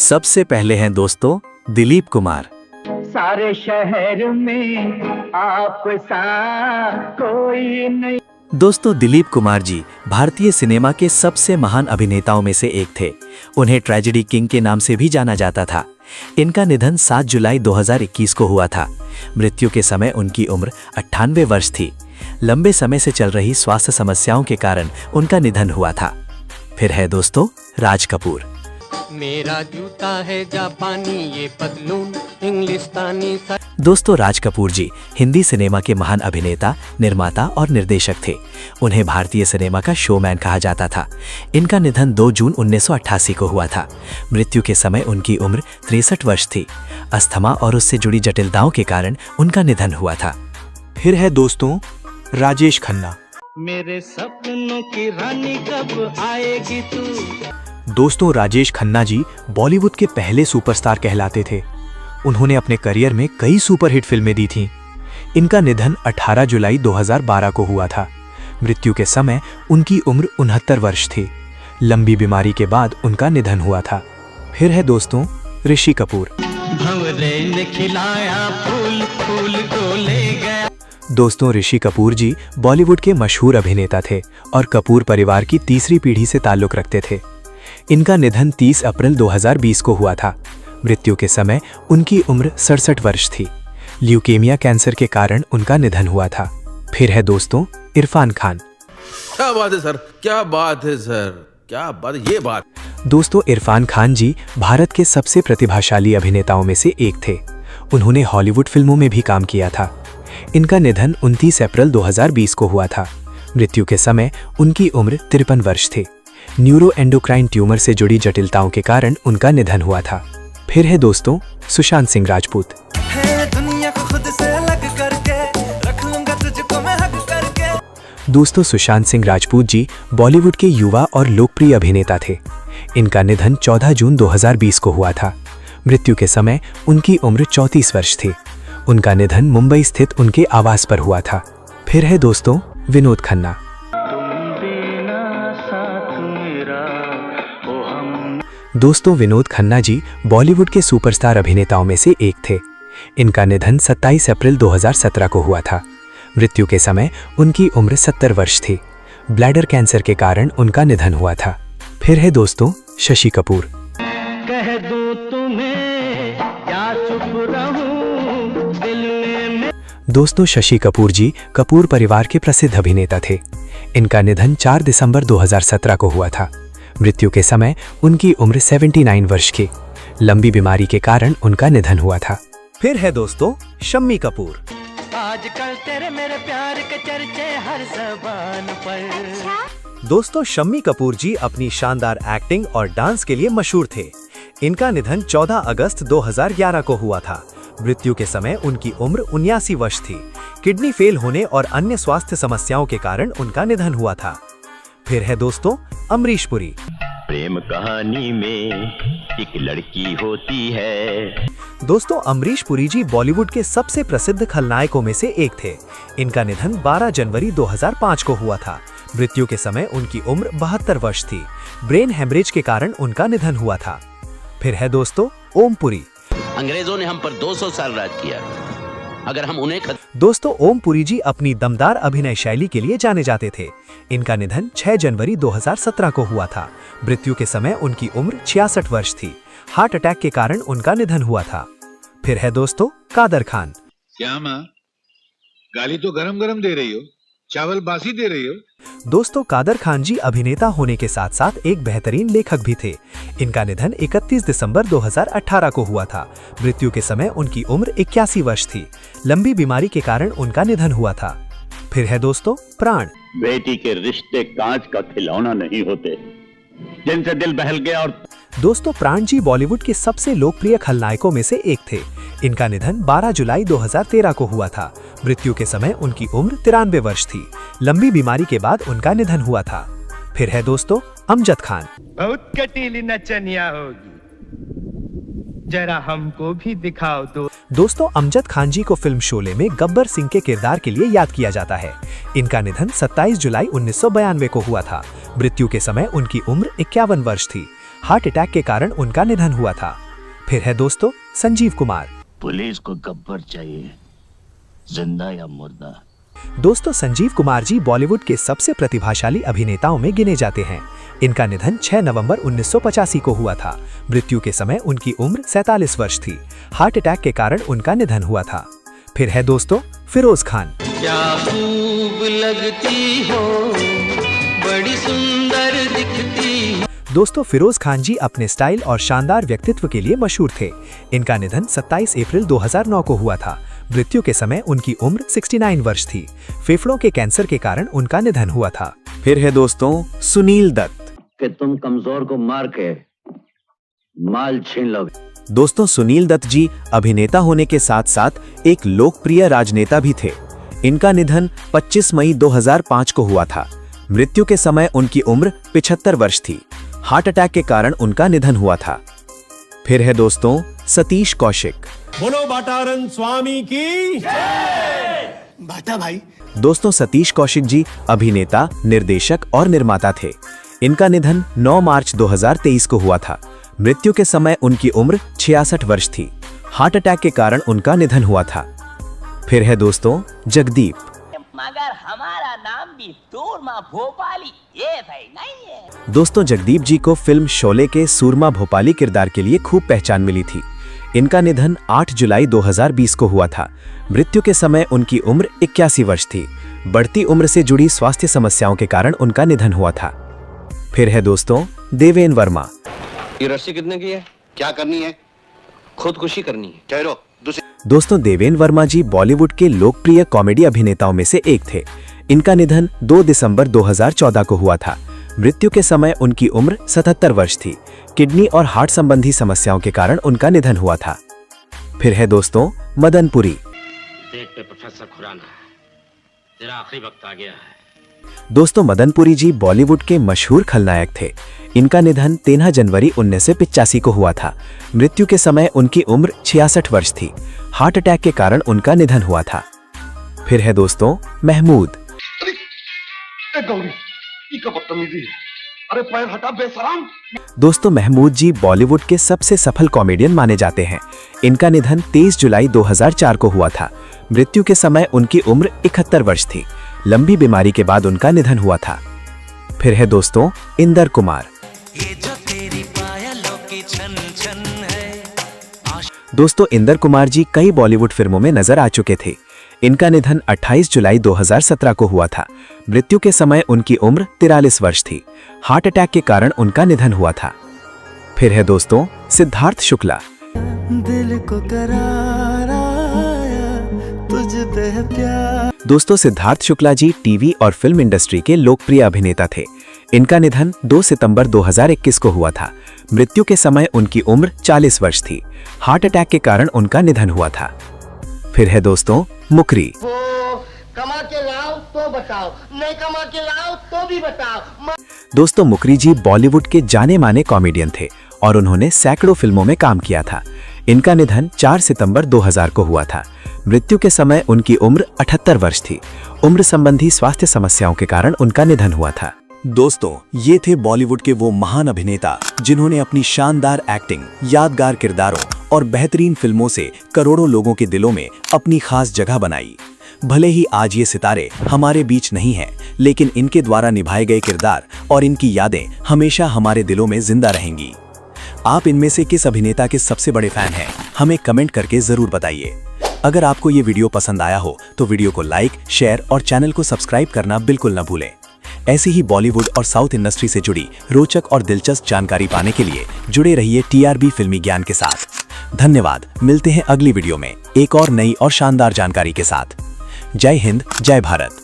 सबसे पहले हैं दोस्तों दिलीप कुमार। सारे शहर में आप सा कोई नहीं। दोस्तों दिलीप कुमार जी भारतीय सिनेमा के सबसे महान अभिनेताओं में से एक थे। उन्हें ट्रेजेडी किंग के नाम से भी जाना जाता था। इनका निधन 7 जुलाई 2021 को हुआ था। मृत्यु के समय उनकी उम्र 98 वर्ष थी। लंबे समय से चल रही स्वास्थ्य समस्याओं के कारण उनका निधन हुआ था। फिर है दोस्तों राज कपूर। मेरा जूता है जापानी, ये पतलून इंग्लिस्तानी। दोस्तों राज कपूर जी हिंदी सिनेमा के महान अभिनेता, निर्माता और निर्देशक थे। उन्हें भारतीय सिनेमा का शोमैन कहा जाता था। इनका निधन 2 जून 1988 को हुआ था। मृत्यु के समय उनकी उम्र 63 वर्ष थी। अस्थमा और उससे जुड़ी जटिलताओं के कारण उनका निधन हुआ था। फिर है दोस्तों राजेश खन्ना। मेरे सपनों की रानी कब आएगी तू। दोस्तों राजेश खन्ना जी बॉलीवुड के पहले सुपरस्टार कहलाते थे। उन्होंने अपने करियर में कई सुपरहिट फिल्में दी थीं। इनका निधन 18 जुलाई 2012 को हुआ था। मृत्यु के समय उनकी उम्र 69 वर्ष थी। लंबी बीमारी के बाद उनका निधन हुआ था। फिर है दोस्तों ऋषि कपूर। भंवरे ने खिलाया फूल, फूल को ले गया। दोस्तों ऋषि कपूर जी बॉलीवुड के मशहूर अभिनेता थे और कपूर परिवार की तीसरी पीढ़ी से ताल्लुक रखते थे। इनका निधन 30 अप्रैल 2020 को हुआ था। मृत्यु के समय उनकी उम्र 67 वर्ष थी। ल्यूकेमिया कैंसर के कारण उनका निधन हुआ था। फिर है दोस्तों इरफान खान। क्या बात है सर, क्या बात है सर, क्या बात है ये बात। दोस्तों इरफान खान जी भारत के सबसे प्रतिभाशाली अभिनेताओं में से एक थे। उन्होंने हॉलीवुड फिल्मों में भी काम किया था। इनका निधन 29 अप्रैल 2020 को हुआ था। मृत्यु के समय उनकी उम्र 53 वर्ष थी। न्यूरो एंडोक्राइन ट्यूमर से जुड़ी जटिलताओं के कारण उनका निधन हुआ था। फिर है दोस्तों सुशांत सिंह राजपूत। दोस्तों सुशांत सिंह राजपूत जी बॉलीवुड के युवा और लोकप्रिय अभिनेता थे। इनका निधन 14 जून 2020 को हुआ था। मृत्यु के समय उनकी उम्र 34 वर्ष थी। उनका निधन मुंबई स्थित उनके आवास पर हुआ था। फिर है दोस्तों विनोद खन्ना। दोस्तों विनोद खन्ना जी बॉलीवुड के सुपरस्टार अभिनेताओं में से एक थे। इनका निधन 27 अप्रैल 2017 को हुआ था। मृत्यु के समय उनकी उम्र 70 वर्ष थी। ब्लैडर कैंसर के कारण उनका निधन हुआ था। फिर है दोस्तों शशि कपूर। कह दूं तुम्हें क्या चुप रहूं दिल में। दोस्तों शशि कपूर जी कपूर परिवार के प्रसिद्ध अभिनेता थे। इनका निधन 4 दिसंबर 2017 को हुआ था। मृत्यु के समय उनकी उम्र 79 वर्ष की। लंबी बीमारी के कारण उनका निधन हुआ था। फिर है दोस्तों शम्मी कपूर। आजकल तेरे मेरे प्यार के चर्चे हर ज़बान पर। दोस्तों शम्मी कपूर जी अपनी शानदार एक्टिंग और डांस के लिए मशहूर थे। इनका निधन 14 अगस्त 2011 को हुआ था। मृत्यु के समय उनकी उम्र 79 वर्ष थी। किडनी फेल होने और अन्य स्वास्थ्य समस्याओं के कारण उनका निधन हुआ था। फिर है दोस्तों अमरीश पुरी। प्रेम कहानी में एक लड़की होती है। दोस्तों अमरीश पुरी जी बॉलीवुड के सबसे प्रसिद्ध खलनायकों में से एक थे। इनका निधन 12 जनवरी 2005 को हुआ था। मृत्यु के समय उनकी उम्र 72 वर्ष थी। ब्रेन हेमरेज के कारण उनका निधन हुआ था। फिर है दोस्तों ओम पुरी। अंग्रेजों ने हम पर 200 साल राज किया, अगर हम उन्हें दोस्तों ओम पुरी जी अपनी दमदार अभिनय शैली के लिए जाने जाते थे। इनका निधन 6 जनवरी 2017 को हुआ था। मृत्यु के समय उनकी उम्र 66 वर्ष थी। हार्ट अटैक के कारण उनका निधन हुआ था। फिर है दोस्तों कादर खान। क्या माँ गाली तो गरम गरम दे रही हो, चावल बासी दे रही हो। दोस्तों कादर खान जी अभिनेता होने के साथ साथ एक बेहतरीन लेखक भी थे। इनका निधन 31 दिसंबर 2018 को हुआ था। मृत्यु के समय उनकी उम्र 81 वर्ष थी। लंबी बीमारी के कारण उनका निधन हुआ था। फिर है दोस्तों प्राण। बेटी के रिश्ते कांच का खिलौना नहीं होते जिनसे दिल बहल गया। और दोस्तों प्राण जी बॉलीवुड के सबसे लोकप्रिय खलनायकों में से एक थे। इनका निधन 12 जुलाई 2013 को हुआ था। मृत्यु के समय उनकी उम्र 93 वर्ष थी। लंबी बीमारी के बाद उनका निधन हुआ था। फिर है दोस्तों अमजद खान। बहुत कटीली नचनिया होगी, जरा हमको भी दिखाओ तो। दोस्तों अमजद खान जी को फिल्म शोले में गब्बर सिंह के किरदार के लिए याद किया जाता है। इनका निधन 27 जुलाई 1992 को हुआ था। मृत्यु के समय उनकी उम्र 51 वर्ष थी। हार्ट अटैक के कारण उनका निधन हुआ था। फिर है दोस्तों संजीव कुमार। पुलिस को गब्बर चाहिए, जिंदा या मुर्दा। दोस्तों संजीव कुमार जी बॉलीवुड के सबसे प्रतिभाशाली अभिनेताओं में गिने जाते हैं। इनका निधन 6 नवंबर 1985 को हुआ था। मृत्यु के समय उनकी उम्र 47 वर्ष थी। हार्ट अटैक के कारण उनका निधन हुआ था। फिर है दोस्तों फिरोज खान। क्या खूब लगती हो, बड़ी सुंदर दिखती हो। दोस्तों फिरोज खान जी अपने स्टाइल और शानदार व्यक्तित्व के लिए मशहूर थे। इनका निधन 27 अप्रैल 2009 को हुआ था। मृत्यु के समय उनकी उम्र 69 वर्ष थी। फेफड़ों के कैंसर के कारण उनका निधन हुआ था। फिर है दोस्तों सुनील दत्त। कि तुम कमजोर को मार के माल छीन लोगे। दोस्तों सुनील दत्त जी अभिनेता होने के साथ साथ एक लोकप्रिय राजनेता भी थे। इनका निधन 25 मई 2005 को हुआ था। मृत्यु के समय उनकी उम्र 75 वर्ष थी। हार्ट अटैक के कारण उनका निधन हुआ था। फिर है दोस्तों सतीश कौशिक। बोलो बाटारन स्वामी की बाटा भाई। दोस्तों सतीश कौशिक जी अभिनेता, निर्देशक और निर्माता थे। इनका निधन 9 मार्च 2023 को हुआ था। मृत्यु के समय उनकी उम्र 66 वर्ष थी। हार्ट अटैक के कारण उनका निधन हुआ था। फिर है दोस्तों जगदीप। मगर हमारा नाम भी सूरमा भोपाली ये सही नहीं है। दोस्तों जगदीप जी को फिल्म शोले के सूरमा भोपाली किरदार के लिए खूब पहचान मिली थी। इनका निधन 8 जुलाई 2020 को हुआ था। मृत्यु के समय उनकी उम्र 81 वर्ष थी। बढ़ती उम्र से जुड़ी स्वास्थ्य समस्याओं के कारण उनका निधन हुआ था। फिर है दोस्तों देवेन वर्मा। ये रस्सी कितने की है? क्या करनी है? खुदकुशी करनी है। ठहरो। दोस्तों देवेन वर्मा जी बॉलीवुड के लोकप्रिय कॉमेडी अभिनेताओं में से एक थे। इनका निधन 2 दिसंबर 2014 को हुआ था। मृत्यु के समय उनकी उम्र 77 वर्ष थी। किडनी और हार्ट संबंधी समस्याओं के कारण उनका निधन हुआ था। फिर है दोस्तों मदन पुरी। देख पे प्रोफेसर खुराना, तेरा आखिरी वक्त आ गया है। दोस्तों मदन पुरी जी बॉलीवुड के मशहूर खलनायक थे। इनका निधन 13 जनवरी 1985 को हुआ था। मृत्यु के समय उनकी उम्र 66 वर्ष थी। हार्ट अटैक के कारण उनका निधन हुआ था। फिर है दोस्तों महमूद। अरे पैर हटा बेशरम। दोस्तों महमूद जी बॉलीवुड के सबसे सफल कॉमेडियन माने जाते हैं। इनका निधन 23 जुलाई 2004 को हुआ था। मृत्यु के समय उनकी उम्र 71 वर्ष थी। लंबी बीमारी के बाद उनका निधन हुआ था। फिर है दोस्तों इंदर कुमार। ये जो तेरी पायलों की छन छन है। दोस्तों इंदर कुमार जी कई बॉलीवुड फिल्मों में नजर आ चुके थे। इनका निधन 28 जुलाई 2017 को हुआ था। मृत्यु के समय उनकी उम्र 43 वर्ष थी। हार्ट अटैक के कारण उनका निधन हुआ था। फिर है दोस्तों सिद्धार्थ शुक्ला। दिल को करार आया तुझ पे प्यार। दोस्तों सिद्धार्थ शुक्ला जी टीवी और फिल्म इंडस्ट्री के लोकप्रिय अभिनेता थे। इनका निधन 2 सितंबर 2021 को हुआ था। मृत्यु के समय उनकी उम्र 40 वर्ष थी। हार्ट अटैक के कारण उनका निधन हुआ था। फिर है दोस्तों मुकरी। वो कमा के लाओ तो बताओ, नहीं कमा के लाओ तो भी बताओ। दोस्तों मुकरी जी बॉलीवुड के जाने माने कॉमेडियन थे और उन्होंने सैकड़ों फिल्मों में काम किया था। इनका निधन 4 सितंबर 2000 को हुआ था। मृत्यु के समय उनकी उम्र 78 वर्ष थी। उम्र संबंधी स्वास्थ्य समस्याओं के कारण उनका निधन हुआ था। दोस्तों ये थे बॉलीवुड के वो महान अभिनेता जिन्होंने अपनी शानदार एक्टिंग, यादगार किरदारों और बेहतरीन फिल्मों से करोड़ों लोगों के दिलों में अपनी खास जगह बनाई। भले ही आज ये सितारे हमारे बीच नहीं हैं, लेकिन इनके द्वारा निभाए गए किरदार और इनकी यादें हमेशा हमारे दिलों में जिंदा रहेंगी। आप इनमें से किस अभिनेता के सबसे बड़े फैन हैं? हमें कमेंट करके जरूर बताइए। अगर आपको ये वीडियो पसंद आया हो तो वीडियो को लाइक, शेयर और चैनल को सब्सक्राइब करना बिल्कुल न भूलें। ऐसी ही बॉलीवुड और साउथ इंडस्ट्री से जुड़ी रोचक और दिलचस्प जानकारी पाने के लिए जुड़े रहिए TRB फिल्मी ज्ञान के साथ। धन्यवाद। मिलते हैं अगली वीडियो में एक और नई और शानदार जानकारी के साथ। जय हिंद, जय भारत।